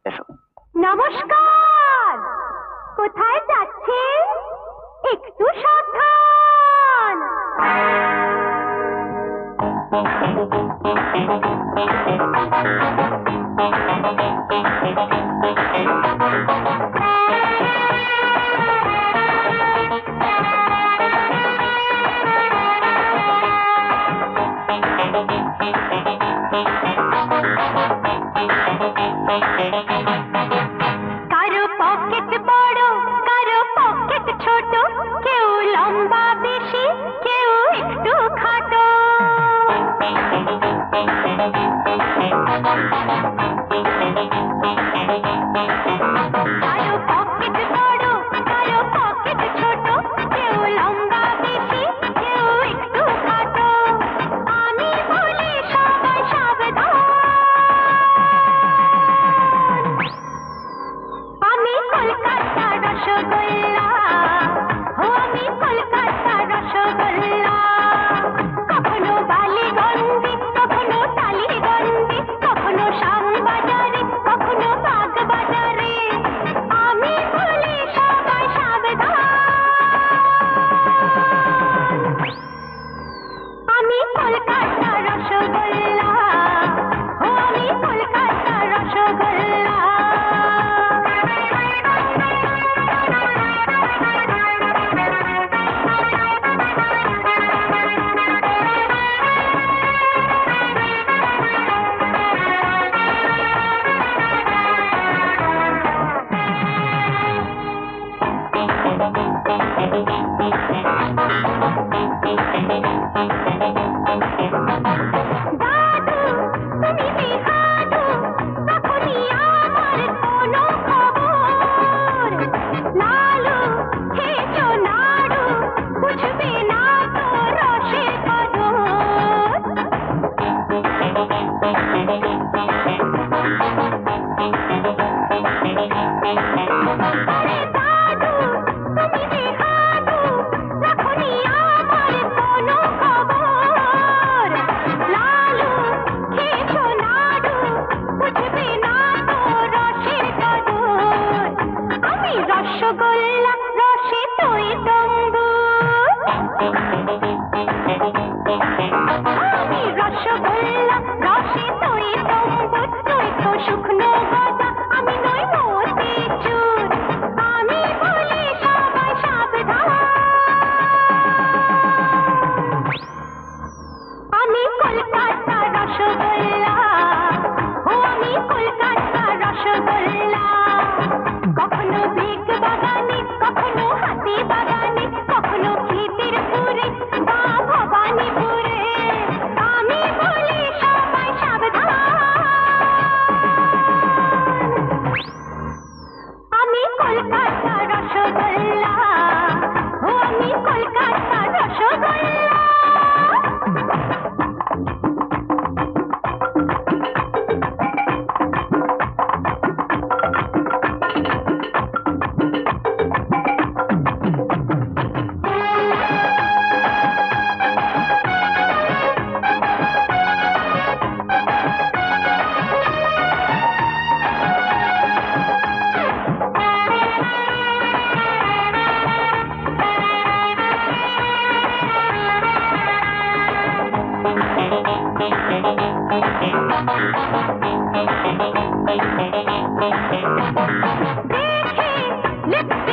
এসো। নমস্কার। কোথায় যাচ্ছেন? একটু সাবধান। কারো পকেট বড়, কারো পকেট ছোট, কেউ লম্বা বেশি, কেউ একটু খাটো। কারো পকেট বড়, কারো পকেট ছোট, কেউ লম্বা বেশি, কেউ একটু খাটো। আমি বলি সবাই সাবধান। আমি কলকাতা রসগোল্লা, ও আমি কলকাতা রসগোল্লা। কখনো বালিগঞ্জে, কখনো টালিগঞ্জে, কখনো শ্যামবাজারে, কখনো বাগবাজারে। আমি বলি সবাই সাবধান। আমি কলকাতা রসগোল্লা, ও আমি কলকাতা রসগোল্লা। দাদু তুমি বেহাদু, তখনই আমার কোনো খবর। লালু খেয়েছো নাড়ু, বুঝবে না তো রসের কদর। আরে দাদু তুমি বেহাদু, তখনই আমার কোনো খবর। লালু খেয়েছো নাড়ু, বুঝবে না তো রসের কদর। আমি রসগোল্লা, রসে তোই তম্বু। আমি রসগোল্লা, রসে তোই তম্বু। তুই তো শুকনো গজা, আমি নই মোতিচুর। আমি বলি সবাই সাবধান। আমি কলকাতা রসগোল্লা, ও আমি কলকাতা রসগোল্লা। কখনো বেগ বাগানে, কখনো হাতি বাগানে, কখনো খিদিরপুরে বা ভবানীপুরে। আমি বলি সবাই সাবধান। আমি কলকাতা রসগোল্লা, ও আমি কলকাতা রসগোল্লা। দেখে লিপস্টিক